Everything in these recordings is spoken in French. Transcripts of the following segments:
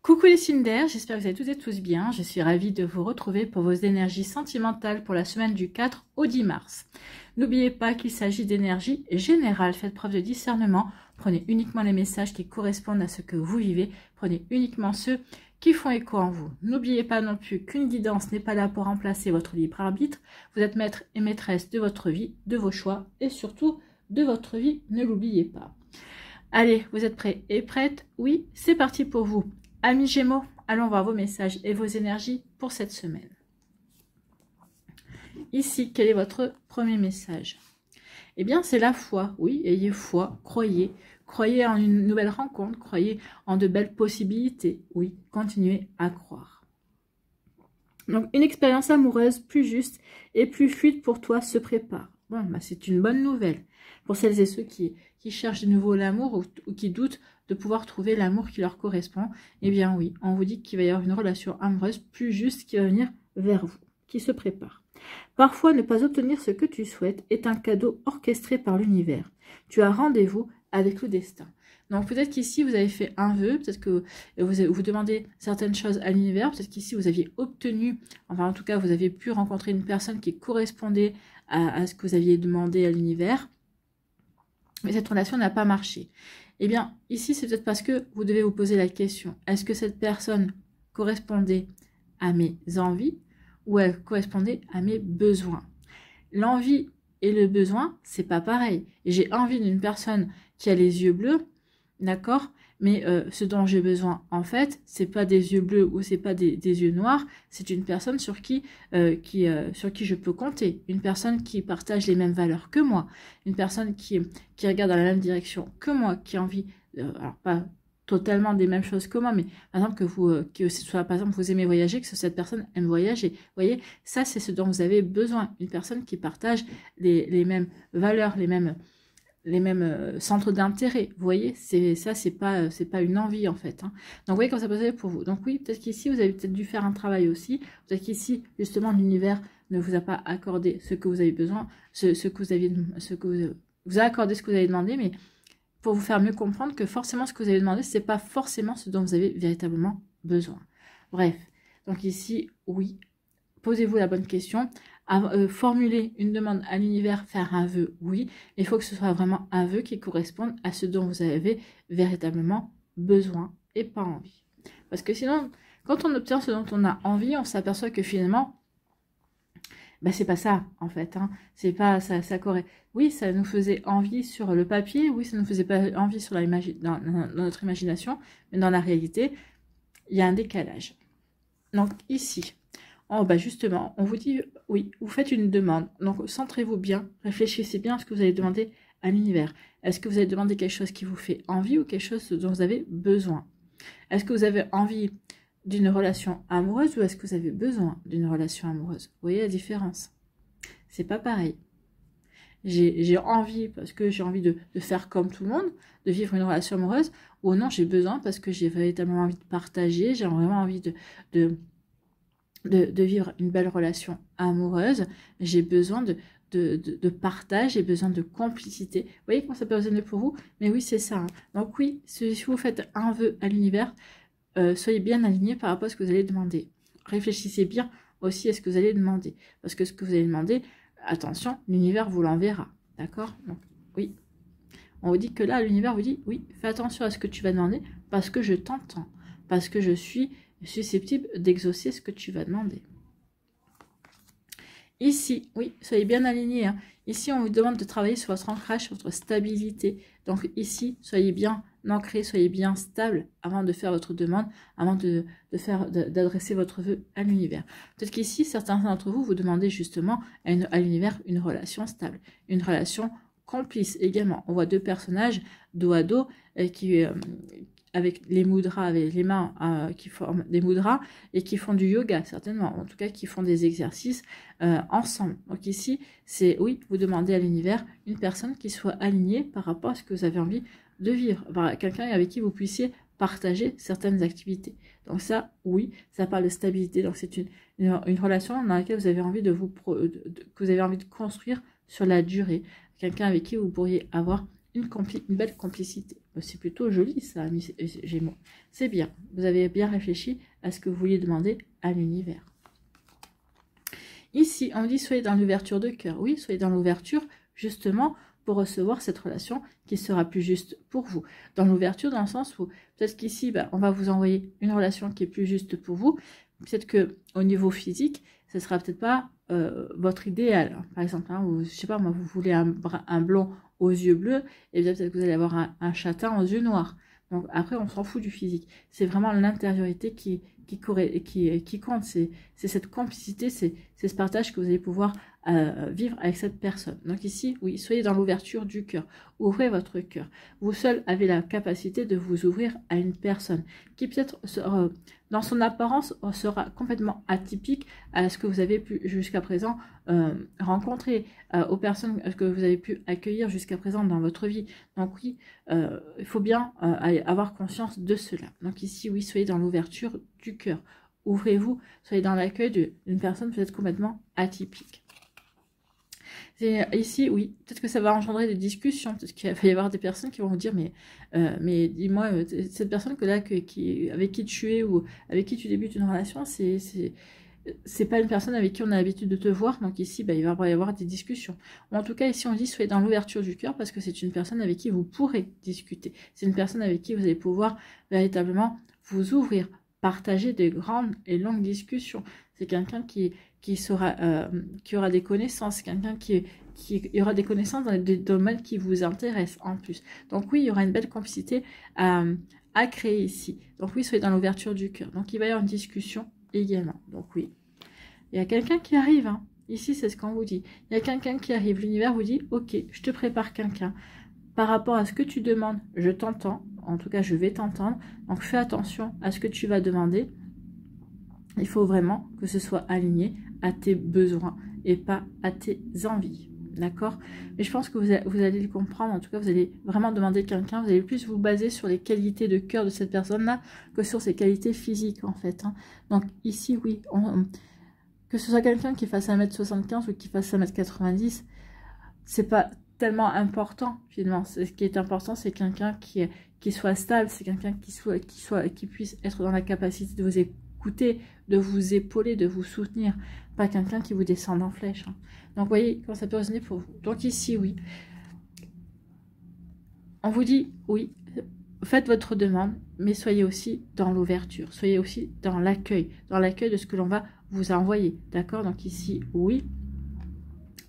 Coucou les signes d'air, j'espère que vous allez toutes et tous bien. Je suis ravie de vous retrouver pour vos énergies sentimentales pour la semaine du 4 au 10 mars. N'oubliez pas qu'il s'agit d'énergie générale. Faites preuve de discernement. Prenez uniquement les messages qui correspondent à ce que vous vivez. Prenez uniquement ceux qui font écho en vous. N'oubliez pas non plus qu'une guidance n'est pas là pour remplacer votre libre arbitre. Vous êtes maître et maîtresse de votre vie, de vos choix et surtout de votre vie. Ne l'oubliez pas. Allez, vous êtes prêts et prêtes? Oui, c'est parti pour vous. Amis Gémeaux, allons voir vos messages et vos énergies pour cette semaine. Ici, quel est votre premier message? Eh bien, c'est la foi. Oui, ayez foi, croyez. Croyez en une nouvelle rencontre, croyez en de belles possibilités. Oui, continuez à croire. Donc, une expérience amoureuse plus juste et plus fluide pour toi se prépare. Bon, bah, c'est une bonne nouvelle. Pour celles et ceux qui cherchent de nouveau l'amour ou qui doutent de pouvoir trouver l'amour qui leur correspond, eh bien oui, on vous dit qu'il va y avoir une relation amoureuse plus juste qui va venir vers vous, qui se prépare. Parfois, ne pas obtenir ce que tu souhaites est un cadeau orchestré par l'univers. Tu as rendez-vous avec le destin. Donc peut-être qu'ici, vous avez fait un vœu, peut-être que vous demandez certaines choses à l'univers, peut-être qu'ici, vous aviez obtenu, enfin en tout cas, vous aviez pu rencontrer une personne qui correspondait à ce que vous aviez demandé à l'univers, mais cette relation n'a pas marché. Eh bien, ici, c'est peut-être parce que vous devez vous poser la question, est-ce que cette personne correspondait à mes envies ou elle correspondait à mes besoins? L'envie et le besoin, c'est pas pareil. J'ai envie d'une personne qui a les yeux bleus, d'accord? Mais ce dont j'ai besoin, en fait, c'est pas des yeux bleus ou c'est pas des yeux noirs, c'est une personne sur qui je peux compter, une personne qui partage les mêmes valeurs que moi, une personne qui regarde dans la même direction que moi, qui a envie, alors pas totalement des mêmes choses que moi, mais par exemple que ce soit, par exemple, vous aimez voyager, que cette personne aime voyager. Vous voyez, ça c'est ce dont vous avez besoin, une personne qui partage les mêmes valeurs, les mêmes centres d'intérêt. Vous voyez, c'est pas une envie en fait. Hein. Donc vous voyez comment ça peut être pour vous. Donc oui, peut-être qu'ici vous avez peut-être dû faire un travail aussi. Peut-être qu'ici justement l'univers ne vous a pas accordé ce que vous avez besoin, vous a accordé ce que vous avez demandé, mais pour vous faire mieux comprendre que forcément ce que vous avez demandé, c'est pas forcément ce dont vous avez véritablement besoin. Bref, donc ici oui, posez-vous la bonne question. Formuler une demande à l'univers, faire un vœu, oui, mais il faut que ce soit vraiment un vœu qui corresponde à ce dont vous avez véritablement besoin et pas envie. Parce que sinon, quand on obtient ce dont on a envie, on s'aperçoit que finalement, ben c'est pas ça en fait, hein. C'est pas ça, oui, ça nous faisait envie sur le papier, oui, ça nous faisait pas envie sur dans notre imagination, mais dans la réalité, il y a un décalage. Donc ici, oh, bah justement, on vous dit, oui, vous faites une demande. Donc, centrez-vous bien, réfléchissez bien à ce que vous allez demander à l'univers. Est-ce que vous allez demander quelque chose qui vous fait envie ou quelque chose dont vous avez besoin? Est-ce que vous avez envie d'une relation amoureuse ou est-ce que vous avez besoin d'une relation amoureuse? Vous voyez la différence? C'est pas pareil. J'ai envie parce que j'ai envie de faire comme tout le monde, de vivre une relation amoureuse, ou non, j'ai besoin parce que j'ai véritablement envie de partager, j'ai vraiment envie de vivre une belle relation amoureuse, j'ai besoin de partage, j'ai besoin de complicité. Vous voyez comment ça peut résonner pour vous? Mais oui, c'est ça. Hein. Donc oui, si vous faites un vœu à l'univers, soyez bien aligné par rapport à ce que vous allez demander. Réfléchissez bien aussi à ce que vous allez demander. Parce que ce que vous allez demander, attention, l'univers vous l'enverra. D'accord? Donc oui. On vous dit que là, l'univers vous dit, oui, fais attention à ce que tu vas demander parce que je t'entends. Parce que je suis susceptible d'exaucer ce que tu vas demander. Ici, oui, soyez bien alignés. Hein. Ici, on vous demande de travailler sur votre ancrage, sur votre stabilité. Donc ici, soyez bien ancrés, soyez bien stable avant de faire votre demande, avant d'adresser votre vœu à l'univers. Peut-être qu'ici, certains d'entre vous, vous demandez justement à l'univers une relation stable, une relation complice également. On voit deux personnages dos à dos avec les mudras, avec les mains qui forment des mudras et qui font du yoga, certainement, en tout cas qui font des exercices ensemble. Donc ici, c'est, oui, vous demandez à l'univers une personne qui soit alignée par rapport à ce que vous avez envie de vivre, quelqu'un avec qui vous puissiez partager certaines activités. Donc ça, oui, ça parle de stabilité, donc c'est une relation dans laquelle vous avez envie que vous avez envie de construire sur la durée, quelqu'un avec qui vous pourriez avoir une belle complicité. C'est plutôt joli ça, amis Gémeaux. C'est bien. Vous avez bien réfléchi à ce que vous vouliez demander à l'univers. Ici, on dit soyez dans l'ouverture de cœur. Oui, soyez dans l'ouverture justement pour recevoir cette relation qui sera plus juste pour vous. Dans l'ouverture, dans le sens où peut-être qu'ici, on va vous envoyer une relation qui est plus juste pour vous. Peut-être que au niveau physique, ce ne sera peut-être pas votre idéal. Par exemple, hein, je sais pas, moi, vous voulez un blond aux yeux bleus, et bien peut-être que vous allez avoir un châtain aux yeux noirs. Donc après, on s'en fout du physique. C'est vraiment l'intériorité qui compte. C'est cette complicité, c'est ce partage que vous allez pouvoir vivre avec cette personne. Donc ici, oui, soyez dans l'ouverture du cœur. Ouvrez votre cœur. Vous seul avez la capacité de vous ouvrir à une personne qui peut-être, dans son apparence, sera complètement atypique à ce que vous avez pu jusqu'à présent rencontrer, aux personnes que vous avez pu accueillir jusqu'à présent dans votre vie. Donc oui, il faut bien avoir conscience de cela. Donc ici, oui, soyez dans l'ouverture du cœur. Ouvrez-vous, soyez dans l'accueil d'une personne peut-être complètement atypique. Ici, oui, peut-être que ça va engendrer des discussions, peut-être qu'il va y avoir des personnes qui vont vous dire, mais dis-moi, cette personne avec qui tu es ou avec qui tu débutes une relation, c'est pas une personne avec qui on a l'habitude de te voir, donc ici, il va y avoir des discussions. Ou en tout cas, ici, on dit, soyez dans l'ouverture du cœur, parce que c'est une personne avec qui vous pourrez discuter. C'est une personne avec qui vous allez pouvoir véritablement vous ouvrir, partager des grandes et longues discussions. C'est quelqu'un qui aura des connaissances, quelqu'un qui aura des connaissances dans des domaines qui vous intéressent en plus. Donc oui, il y aura une belle complicité à créer ici. Donc oui, soyez dans l'ouverture du cœur. Donc il va y avoir une discussion également. Donc oui, il y a quelqu'un qui arrive. Hein. Ici, c'est ce qu'on vous dit. Il y a quelqu'un qui arrive. L'univers vous dit, ok, je te prépare quelqu'un. Par rapport à ce que tu demandes, je t'entends. En tout cas, je vais t'entendre. Donc fais attention à ce que tu vas demander. Il faut vraiment que ce soit aligné à tes besoins et pas à tes envies. D'accord? Mais je pense que vous allez le comprendre. En tout cas, vous allez vraiment demander quelqu'un. Vous allez plus vous baser sur les qualités de cœur de cette personne-là que sur ses qualités physiques, en fait. Hein. Donc ici, oui, que ce soit quelqu'un qui fasse 1m75 ou qui fasse 1m90, c'est pas tellement important, finalement. Ce qui est important, c'est quelqu'un qui soit stable, c'est quelqu'un qui puisse être dans la capacité de vous écouter, de vous épauler, de vous soutenir, pas quelqu'un qui vous descende en flèche. Hein. Donc, vous voyez comment ça peut résonner pour vous. Donc, ici, oui. On vous dit, oui, faites votre demande, mais soyez aussi dans l'ouverture. Soyez aussi dans l'accueil de ce que l'on va vous envoyer. D'accord? Donc, ici, oui.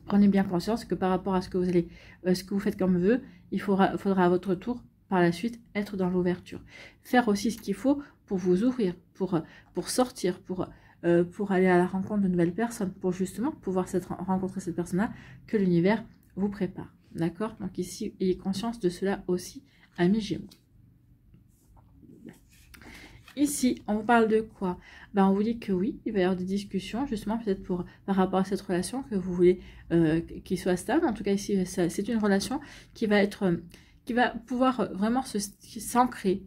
Prenez bien conscience que par rapport à ce que vous faites comme vœu, il faudra à votre tour, par la suite, être dans l'ouverture. Faire aussi ce qu'il faut pour vous ouvrir, pour sortir, pour aller à la rencontre de nouvelles personnes, pour justement pouvoir rencontrer cette personne-là que l'univers vous prépare. D'accord? Donc ici, ayez conscience de cela aussi, amis Gémeaux. Ici, on vous parle de quoi? On vous dit que oui, il va y avoir des discussions, justement, peut-être par rapport à cette relation que vous voulez qu'il soit stable. En tout cas, ici, c'est une relation qui va pouvoir vraiment s'ancrer,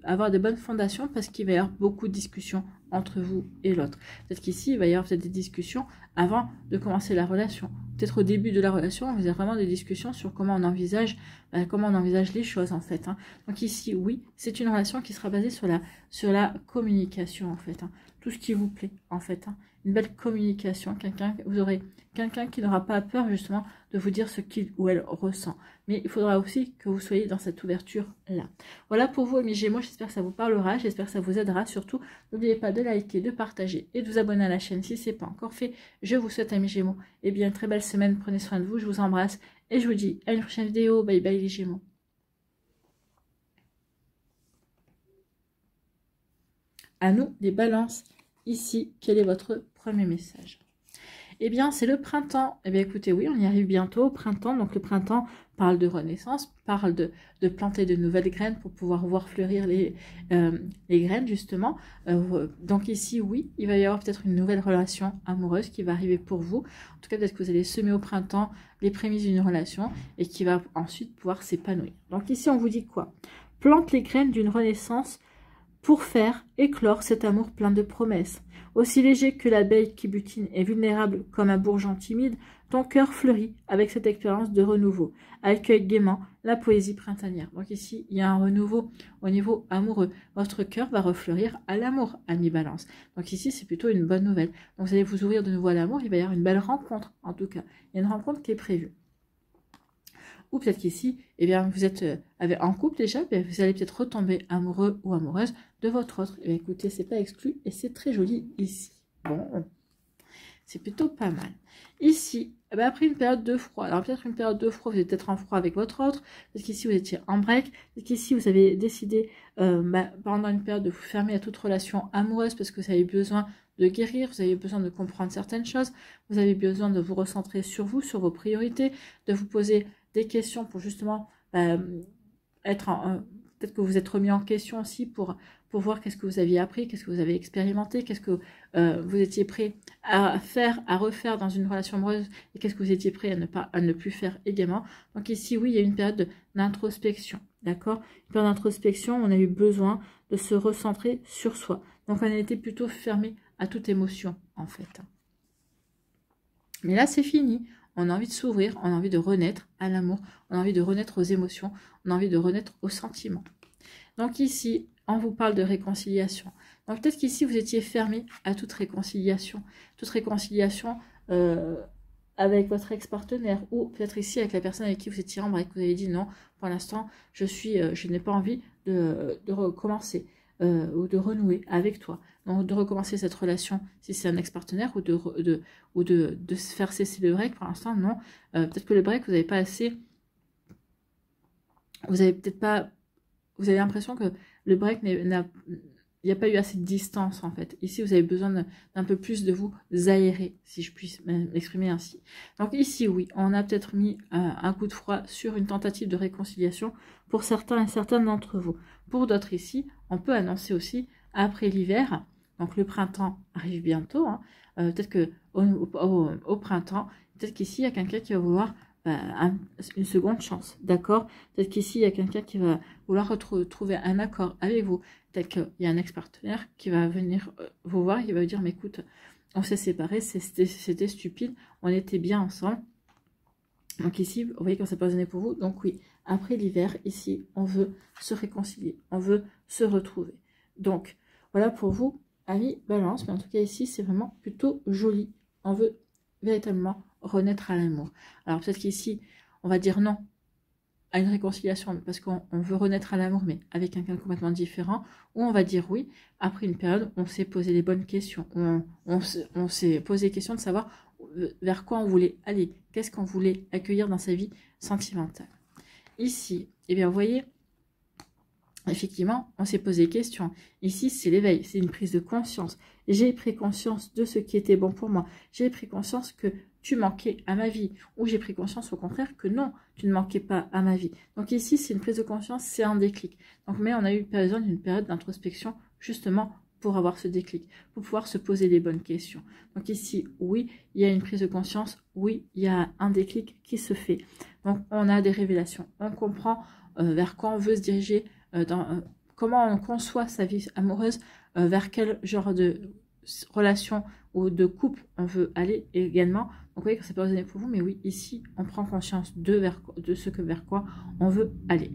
avoir de bonnes fondations, parce qu'il va y avoir beaucoup de discussions entre vous et l'autre. Peut-être qu'ici, il va y avoir peut-être des discussions avant de commencer la relation. Peut-être au début de la relation, vous avez vraiment des discussions sur comment on envisage les choses, en fait. Hein. Donc ici, oui, c'est une relation qui sera basée sur la communication, en fait. Hein. Tout ce qui vous plaît, en fait. Hein. Une belle communication. Vous aurez quelqu'un qui n'aura pas peur, justement, de vous dire ce qu'il ou elle ressent. Mais il faudra aussi que vous soyez dans cette ouverture-là. Voilà pour vous, amis Gémeaux. J'espère que ça vous parlera. J'espère que ça vous aidera. Surtout, n'oubliez pas de liker, de partager et de vous abonner à la chaîne si ce n'est pas encore fait. Je vous souhaite, amis Gémeaux, et bien, une très belle semaine. Prenez soin de vous. Je vous embrasse. Et je vous dis à une prochaine vidéo. Bye bye, les Gémeaux. À nous, les balances. Ici, quel est votre premier message? Eh bien, c'est le printemps. Eh bien, écoutez, oui, on y arrive bientôt au printemps. Donc, le printemps parle de renaissance, parle de planter de nouvelles graines pour pouvoir voir fleurir les graines, justement. Donc, ici, oui, il va y avoir peut-être une nouvelle relation amoureuse qui va arriver pour vous. En tout cas, peut-être que vous allez semer au printemps les prémices d'une relation et qui va ensuite pouvoir s'épanouir. Donc, ici, on vous dit quoi? Plante les graines d'une renaissance pour faire éclore cet amour plein de promesses. Aussi léger que l'abeille qui butine et vulnérable comme un bourgeon timide, Ton cœur fleurit avec cette expérience de renouveau. Accueille gaiement la poésie printanière. Donc ici, il y a un renouveau au niveau amoureux. Votre cœur va refleurir à l'amour, ami Balance. Donc ici, c'est plutôt une bonne nouvelle. Donc vous allez vous ouvrir de nouveau à l'amour. Il va y avoir une belle rencontre, en tout cas. Il y a une rencontre qui est prévue. Ou peut-être qu'ici, eh bien, vous êtes en couple déjà, vous allez peut-être retomber amoureux ou amoureuse de votre autre. Eh bien, écoutez, c'est pas exclu et c'est très joli ici. Bon, c'est plutôt pas mal. Ici, eh bien, après une période de froid, alors peut-être une période de froid, vous êtes peut-être en froid avec votre autre, parce qu'ici vous étiez en break, parce qu'ici vous avez décidé pendant une période de vous fermer à toute relation amoureuse parce que vous avez besoin de guérir, vous avez besoin de comprendre certaines choses, vous avez besoin de vous recentrer sur vous, sur vos priorités, de vous poser des questions pour justement être peut-être que vous êtes remis en question aussi pour voir qu'est-ce que vous aviez appris, qu'est-ce que vous avez expérimenté, qu'est-ce que vous étiez prêt à faire, à refaire dans une relation amoureuse et qu'est-ce que vous étiez prêt à ne plus faire également. Donc ici, oui, il y a une période d'introspection, d'accord? Une période d'introspection, on a eu besoin de se recentrer sur soi. Donc on a été plutôt fermé à toute émotion, en fait. Mais là, c'est fini. On a envie de s'ouvrir, on a envie de renaître à l'amour, on a envie de renaître aux émotions, on a envie de renaître aux sentiments. Donc ici, on vous parle de réconciliation. Donc peut-être qu'ici, vous étiez fermé à toute réconciliation avec votre ex-partenaire ou peut-être ici avec la personne avec qui vous étiez en break. Vous avez dit non, pour l'instant, je n'ai pas envie de recommencer ou de renouer avec toi. Donc de recommencer cette relation si c'est un ex-partenaire ou de se faire cesser le break. Pour l'instant, non. Peut-être que le break, vous n'avez pas assez... Vous avez l'impression que le break il n'y a pas eu assez de distance en fait. Ici, vous avez besoin d'un peu plus de vous aérer, si je puis m'exprimer ainsi. Donc ici, oui, on a peut-être mis un coup de froid sur une tentative de réconciliation pour certains et certaines d'entre vous. Pour d'autres ici, on peut annoncer aussi, après l'hiver, donc le printemps arrive bientôt, hein, peut-être que au printemps, peut-être qu'ici, il y a quelqu'un qui va vouloir une seconde chance, d'accord? Peut-être qu'ici, il y a quelqu'un qui va vouloir trouver un accord avec vous. Peut-être qu'il y a un ex-partenaire qui va venir vous voir, qui va vous dire, mais écoute, on s'est séparés, c'était stupide, on était bien ensemble. Donc ici, vous voyez quand ça peut résonner pour vous. Donc oui, après l'hiver, ici, on veut se réconcilier, on veut se retrouver. Donc, voilà pour vous, amis Balance. Mais en tout cas, ici, c'est vraiment plutôt joli. On veut véritablement renaître à l'amour. Alors peut-être qu'ici, on va dire non à une réconciliation parce qu'on veut renaître à l'amour, mais avec quelqu'un complètement différent, ou on va dire oui, après une période, on s'est posé les bonnes questions, on s'est posé les questions de savoir vers quoi on voulait aller, qu'est-ce qu'on voulait accueillir dans sa vie sentimentale. Ici, eh bien, vous voyez, effectivement, on s'est posé des questions. Ici, c'est l'éveil, c'est une prise de conscience. J'ai pris conscience de ce qui était bon pour moi. J'ai pris conscience que tu manquais à ma vie. Ou j'ai pris conscience au contraire que non, tu ne manquais pas à ma vie. Donc ici, c'est une prise de conscience, c'est un déclic. Donc, mais on a eu besoin d'une période d'introspection justement pour avoir ce déclic, pour pouvoir se poser les bonnes questions. Donc ici, oui, il y a une prise de conscience, oui, il y a un déclic qui se fait. Donc on a des révélations, on comprend vers quoi on veut se diriger, comment on conçoit sa vie amoureuse, vers quel genre de relation ou de couple on veut aller également. Donc vous voyez que ça peut résonner pour vous, mais oui, ici, on prend conscience vers quoi on veut aller,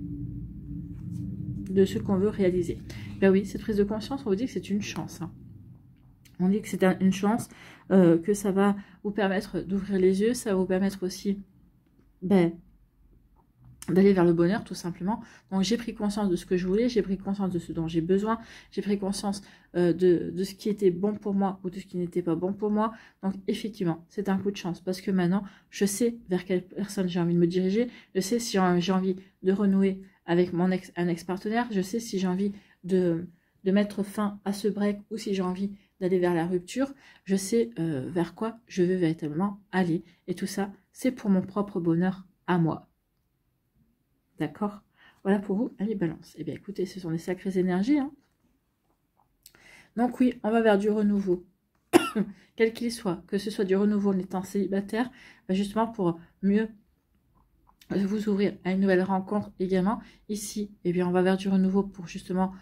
de ce qu'on veut réaliser. Ben oui, cette prise de conscience, on vous dit que c'est une chance. Hein. On dit que c'est une chance, que ça va vous permettre d'ouvrir les yeux, ça va vous permettre aussi d'aller vers le bonheur tout simplement. Donc j'ai pris conscience de ce que je voulais, j'ai pris conscience de ce dont j'ai besoin, j'ai pris conscience de ce qui était bon pour moi ou de ce qui n'était pas bon pour moi. Donc effectivement, c'est un coup de chance parce que maintenant, je sais vers quelle personne j'ai envie de me diriger, je sais si j'ai envie de renouer avec un ex-partenaire, je sais si j'ai envie de mettre fin à ce break ou si j'ai envie d'aller vers la rupture, je sais vers quoi je veux véritablement aller. Et tout ça, c'est pour mon propre bonheur à moi. D'accord? Voilà pour vous, amis Balance. Eh bien, écoutez, ce sont des sacrées énergies. Hein. Donc oui, on va vers du renouveau. Quel qu'il soit, que ce soit du renouveau en étant célibataire, justement pour mieux vous ouvrir à une nouvelle rencontre également. Ici, eh bien, on va vers du renouveau pour justement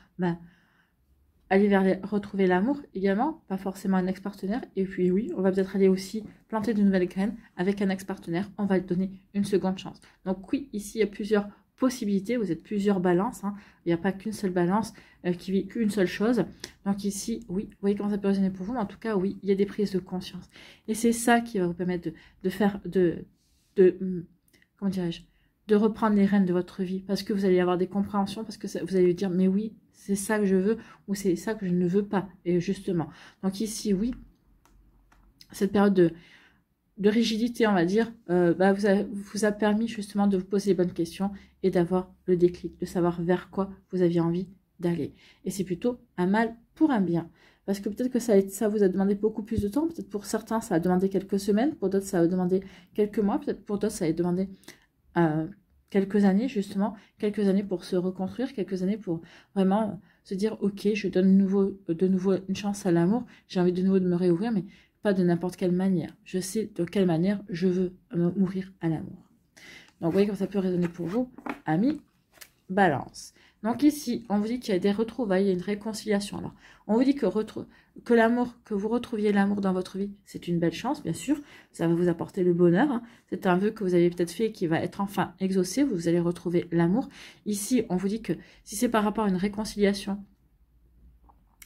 aller retrouver l'amour également, pas forcément un ex-partenaire. Et puis oui, on va peut-être aller aussi planter de nouvelles graines avec un ex-partenaire. On va lui donner une seconde chance. Donc oui, ici, il y a plusieurs possibilités. Vous êtes plusieurs balances. Hein. Il n'y a pas qu'une seule balance qui vit qu'une seule chose. Donc ici, oui, vous voyez comment ça peut résonner pour vous. Mais en tout cas, oui, il y a des prises de conscience. Et c'est ça qui va vous permettre de faire, comment dirais-je, de reprendre les rênes de votre vie. Parce que vous allez avoir des compréhensions, parce que vous allez dire, mais oui, c'est ça que je veux ou c'est ça que je ne veux pas. Et justement, donc ici, oui, cette période de rigidité, on va dire, vous a permis justement de vous poser les bonnes questions et d'avoir le déclic, de savoir vers quoi vous aviez envie d'aller. Et c'est plutôt un mal pour un bien. Parce que peut-être que ça vous a demandé beaucoup plus de temps. Peut-être pour certains, ça a demandé quelques semaines. Pour d'autres, ça a demandé quelques mois. Peut-être pour d'autres, ça a demandé quelques années, justement. Quelques années pour se reconstruire. Quelques années pour vraiment se dire, ok, je donne de nouveau une chance à l'amour. J'ai envie de nouveau de me réouvrir, mais pas de n'importe quelle manière. Je sais de quelle manière je veux m'ouvrir à l'amour. Donc, vous voyez comme ça peut résonner pour vous, amis Balance. Donc ici, on vous dit qu'il y a des retrouvailles, il y a une réconciliation. Alors, on vous dit que l'amour, que vous retrouviez l'amour dans votre vie, c'est une belle chance, bien sûr. Ça va vous apporter le bonheur. Hein. C'est un vœu que vous avez peut-être fait qui va être enfin exaucé. Vous allez retrouver l'amour. Ici, on vous dit que si c'est par rapport à une réconciliation,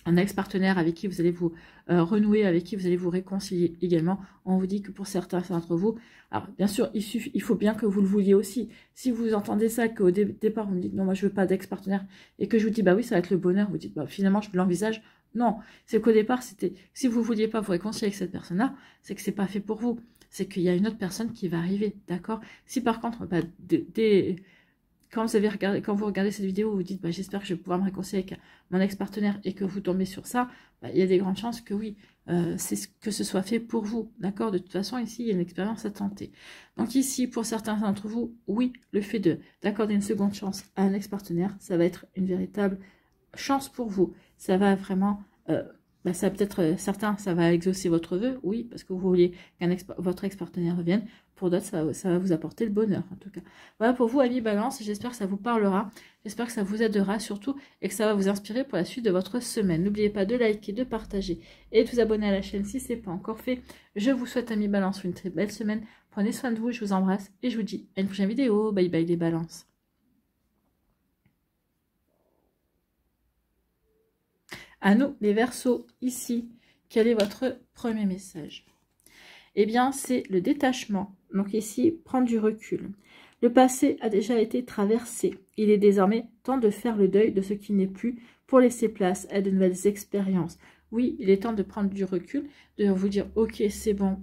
un ex-partenaire avec qui vous allez vous renouer, avec qui vous allez vous réconcilier également. On vous dit que pour certains d'entre vous, alors bien sûr, il faut bien que vous le vouliez aussi. Si vous entendez ça, qu'au départ, vous me dites non, moi je veux pas d'ex-partenaire, et que je vous dis bah oui, ça va être le bonheur, vous dites bah finalement je l'envisage. Non, c'est qu'au départ, c'était si vous vouliez pas vous réconcilier avec cette personne-là, c'est que c'est pas fait pour vous. C'est qu'il y a une autre personne qui va arriver, d'accord? Si par contre, bah, quand vous regardez cette vidéo, vous dites bah, j'espère que je vais pouvoir me réconcilier avec mon ex-partenaire et que vous tombez sur ça, bah, il y a des grandes chances que oui, que ce soit fait pour vous. D'accord? De toute façon, ici, il y a une expérience à tenter. Donc ici, pour certains d'entre vous, oui, le fait d'accorder une seconde chance à un ex-partenaire, ça va être une véritable chance pour vous. Ça va vraiment... ça peut-être certains, ça va exaucer votre vœu, oui, parce que vous vouliez qu'un votre ex-partenaire revienne. Pour d'autres, ça va vous apporter le bonheur, en tout cas. Voilà pour vous, amis Balance. J'espère que ça vous parlera. J'espère que ça vous aidera surtout et que ça va vous inspirer pour la suite de votre semaine. N'oubliez pas de liker, de partager et de vous abonner à la chaîne si ce n'est pas encore fait. Je vous souhaite, amis Balance, une très belle semaine. Prenez soin de vous, je vous embrasse et je vous dis à une prochaine vidéo. Bye bye les Balances. À nous, les Verseaux, ici, quel est votre premier message? Eh bien, c'est le détachement. Donc ici, prendre du recul. Le passé a déjà été traversé. Il est désormais temps de faire le deuil de ce qui n'est plus pour laisser place à de nouvelles expériences. Oui, il est temps de prendre du recul, de vous dire, ok, c'est bon,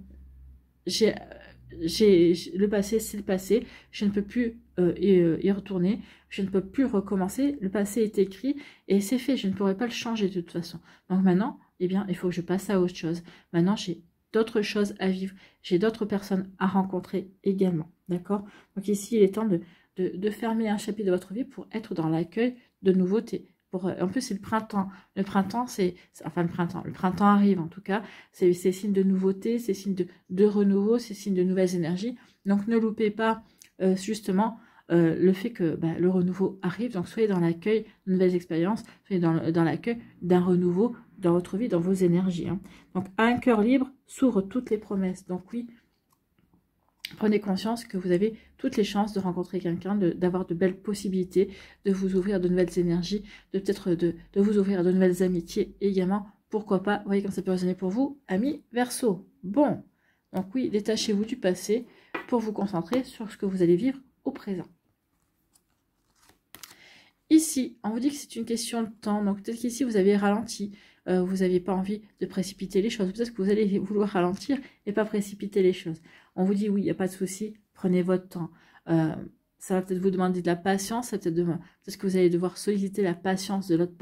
le passé, c'est le passé, je ne peux plus y retourner, je ne peux plus recommencer, le passé est écrit et c'est fait, je ne pourrai pas le changer de toute façon. Donc maintenant, eh bien, il faut que je passe à autre chose. Maintenant, j'ai d'autres choses à vivre, j'ai d'autres personnes à rencontrer également, d'accord? Donc ici, il est temps de fermer un chapitre de votre vie pour être dans l'accueil de nouveautés. En plus, c'est le printemps. Le printemps, le printemps arrive en tout cas. C'est signe de nouveauté, c'est signe de renouveau, c'est signe de nouvelles énergies. Donc, ne loupez pas justement le fait que le renouveau arrive. Donc, soyez dans l'accueil de nouvelles expériences, soyez dans l'accueil d'un renouveau dans votre vie, dans vos énergies. Hein. Donc, un cœur libre s'ouvre toutes les promesses. Donc, oui, prenez conscience que vous avez toutes les chances de rencontrer quelqu'un, d'avoir de belles possibilités, de vous ouvrir de nouvelles énergies, peut-être de vous ouvrir à de nouvelles amitiés également. Pourquoi pas, vous voyez comme ça peut résonner pour vous, amis Verseau. Bon, donc oui, détachez-vous du passé pour vous concentrer sur ce que vous allez vivre au présent. Ici, on vous dit que c'est une question de temps, donc peut-être qu'ici vous avez ralenti, vous n'aviez pas envie de précipiter les choses, peut-être que vous allez vouloir ralentir et pas précipiter les choses. On vous dit oui, il n'y a pas de souci, prenez votre temps. Ça va peut-être vous demander de la patience, peut-être que vous allez devoir solliciter la patience de l'autre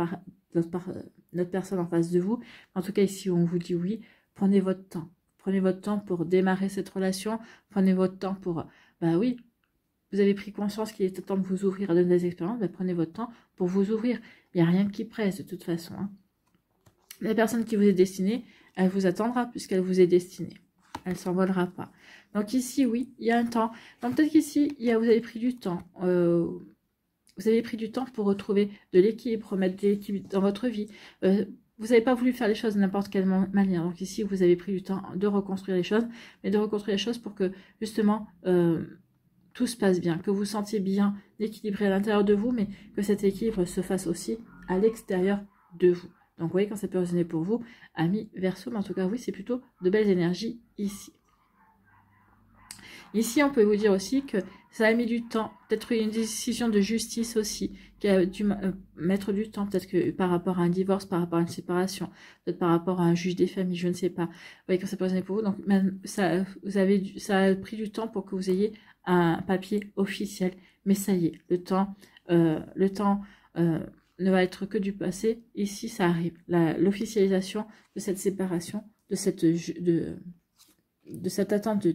personne en face de vous. En tout cas, ici, on vous dit oui, prenez votre temps. Prenez votre temps pour démarrer cette relation, prenez votre temps pour, oui, vous avez pris conscience qu'il était temps de vous ouvrir à de nouvelles expériences, prenez votre temps pour vous ouvrir. Il n'y a rien qui presse de toute façon. Hein. La personne qui vous est destinée, elle vous attendra puisqu'elle vous est destinée. Elle ne s'envolera pas. Donc ici, oui, il y a un temps. Donc peut-être qu'ici, vous avez pris du temps. vous avez pris du temps pour retrouver de l'équilibre, remettre de l'équilibre dans votre vie. Vous n'avez pas voulu faire les choses de n'importe quelle manière. Donc ici, vous avez pris du temps de reconstruire les choses, mais de reconstruire les choses pour que justement tout se passe bien, que vous sentiez bien équilibré à l'intérieur de vous, mais que cet équilibre se fasse aussi à l'extérieur de vous. Donc vous voyez quand ça peut résonner pour vous, amis Verseau, mais en tout cas oui, c'est plutôt de belles énergies ici. Ici, on peut vous dire aussi que ça a mis du temps, peut-être une décision de justice aussi, qui a dû mettre du temps, peut-être que par rapport à un divorce, par rapport à une séparation, peut-être par rapport à un juge des familles, je ne sais pas. Vous voyez quand ça peut résonner pour vous, donc même ça, ça a pris du temps pour que vous ayez un papier officiel, mais ça y est, le temps ne va être que du passé. Ici, ça arrive, l'officialisation de cette séparation, de cette attente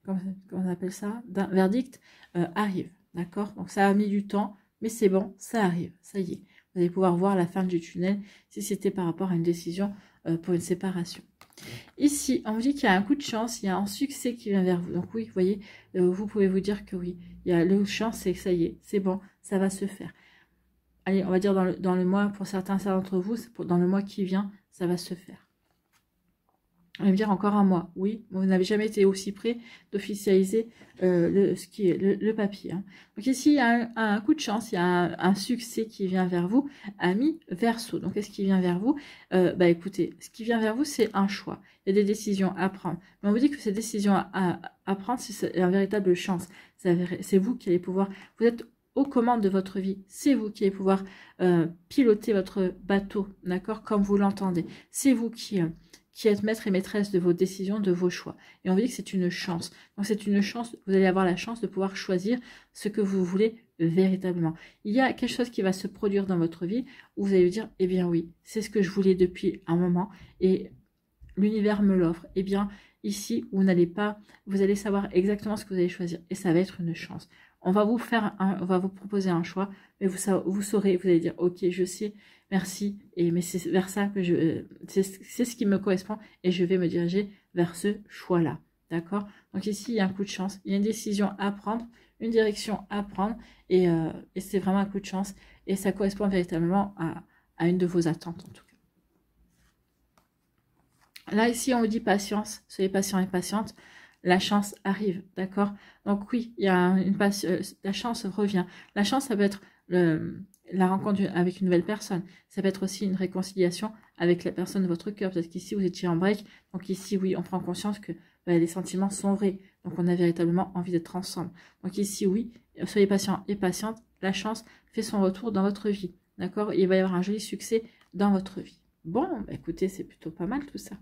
comment on appelle ça, d'un verdict arrive, d'accord? Donc ça a mis du temps, mais c'est bon, ça arrive, ça y est. Vous allez pouvoir voir la fin du tunnel si c'était par rapport à une décision pour une séparation. Ici, on vous dit qu'il y a un coup de chance, il y a un succès qui vient vers vous. Donc oui, vous voyez, vous pouvez vous dire que oui, il y a le chance, c'est que ça y est, c'est bon, ça va se faire. Allez, on va dire dans le mois, pour certains d'entre vous, dans le mois qui vient, ça va se faire. On va me dire encore un mois. Oui, vous n'avez jamais été aussi près d'officialiser le papier. Hein. Donc ici, il y a un coup de chance, il y a un succès qui vient vers vous, amis Verseau. Donc qu'est-ce qui vient vers vous? Écoutez, ce qui vient vers vous, c'est un choix. Il y a des décisions à prendre. Mais on vous dit que ces décisions à prendre, c'est une véritable chance. C'est vous qui allez pouvoir... Vous êtes aux commandes de votre vie. C'est vous qui allez pouvoir piloter votre bateau, d'accord? Comme vous l'entendez. C'est vous qui êtes maître et maîtresse de vos décisions, de vos choix. Et on vous dit que c'est une chance. Donc c'est une chance, vous allez avoir la chance de pouvoir choisir ce que vous voulez véritablement. Il y a quelque chose qui va se produire dans votre vie où vous allez vous dire, eh bien oui, c'est ce que je voulais depuis un moment et l'univers me l'offre. Eh bien ici, vous allez savoir exactement ce que vous allez choisir et ça va être une chance. On va vous proposer un choix, mais vous saurez, vous allez dire, ok, je sais, merci, mais c'est vers ça que c'est ce qui me correspond et je vais me diriger vers ce choix-là, d'accord? Donc ici, il y a un coup de chance, il y a une décision à prendre, une direction à prendre et c'est vraiment un coup de chance et ça correspond véritablement à une de vos attentes en tout cas. Là, ici, on vous dit patience, soyez patient et patiente. La chance arrive, d'accord? Donc oui, il y a la chance revient. La chance, ça peut être la rencontre avec une nouvelle personne. Ça peut être aussi une réconciliation avec la personne de votre cœur. Peut-être qu'ici, vous étiez en break. Donc ici, oui, on prend conscience que les sentiments sont vrais. Donc on a véritablement envie d'être ensemble. Donc ici, oui, soyez patient et patiente. La chance fait son retour dans votre vie, d'accord? Il va y avoir un joli succès dans votre vie. Bon, écoutez, c'est plutôt pas mal tout ça.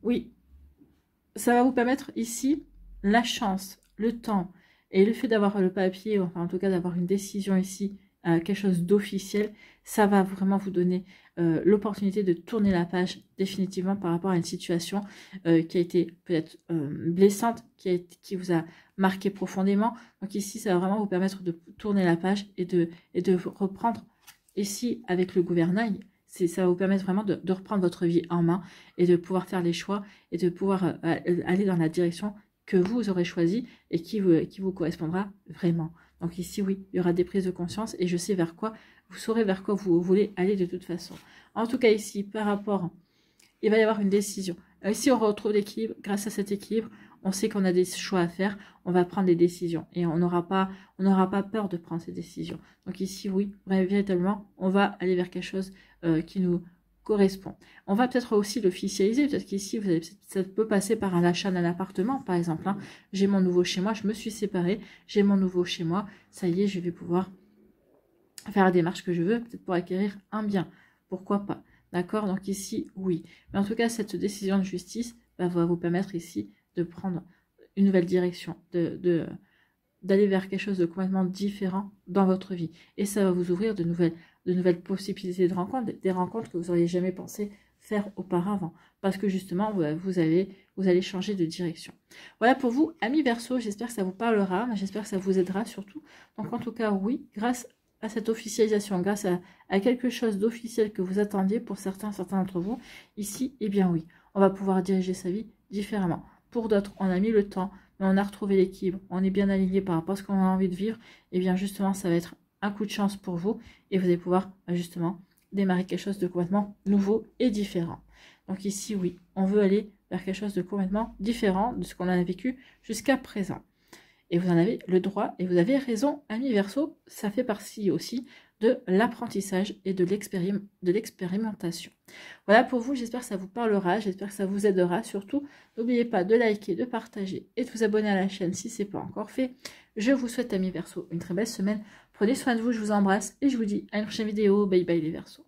Oui. Ça va vous permettre ici la chance, le temps et le fait d'avoir le papier, enfin en tout cas d'avoir une décision ici, quelque chose d'officiel, ça va vraiment vous donner l'opportunité de tourner la page définitivement par rapport à une situation qui a été peut-être blessante, qui vous a marqué profondément. Donc ici, ça va vraiment vous permettre de tourner la page et de reprendre ici avec le gouvernail. Ça va vous permettre vraiment de reprendre votre vie en main et de pouvoir faire les choix et de pouvoir aller dans la direction que vous aurez choisie et qui vous correspondra vraiment. Donc ici, oui, il y aura des prises de conscience et je sais vers quoi, vous saurez vers quoi vous voulez aller de toute façon. En tout cas, ici, par rapport, il va y avoir une décision. Ici, on retrouve l'équilibre. Grâce à cet équilibre, on sait qu'on a des choix à faire, on va prendre des décisions et on n'aura pas peur de prendre ces décisions. Donc ici, oui, véritablement, on va aller vers quelque chose qui nous correspond. On va peut-être aussi l'officialiser, peut-être qu'ici, ça peut passer par un achat d'un appartement, par exemple. Hein. J'ai mon nouveau chez moi, je me suis séparée, j'ai mon nouveau chez moi, ça y est, je vais pouvoir faire la démarche que je veux, peut-être pour acquérir un bien, pourquoi pas. D'accord? Donc ici, oui. Mais en tout cas, cette décision de justice va vous permettre ici de prendre une nouvelle direction, d'aller vers quelque chose de complètement différent dans votre vie. Et ça va vous ouvrir de nouvelles possibilités de rencontres, des rencontres que vous n'auriez jamais pensé faire auparavant. Parce que justement, vous allez changer de direction. Voilà pour vous, amis Verseau, j'espère que ça vous parlera, mais j'espère que ça vous aidera surtout. Donc en tout cas, oui, grâce à cette officialisation, grâce à quelque chose d'officiel que vous attendiez pour certains d'entre vous, ici, eh bien oui, on va pouvoir diriger sa vie différemment. Pour d'autres, on a mis le temps, on a retrouvé l'équilibre, on est bien aligné par rapport à ce qu'on a envie de vivre, et bien justement, ça va être un coup de chance pour vous, et vous allez pouvoir justement démarrer quelque chose de complètement nouveau et différent. Donc ici, oui, on veut aller vers quelque chose de complètement différent de ce qu'on a vécu jusqu'à présent. Et vous en avez le droit et vous avez raison, amis Verseau, ça fait partie aussi de l'apprentissage et de l'expérimentation. Voilà pour vous, j'espère que ça vous parlera, j'espère que ça vous aidera. Surtout, n'oubliez pas de liker, de partager et de vous abonner à la chaîne si ce n'est pas encore fait. Je vous souhaite, amis Verseau, une très belle semaine. Prenez soin de vous, je vous embrasse et je vous dis à une prochaine vidéo. Bye bye les Verseaux.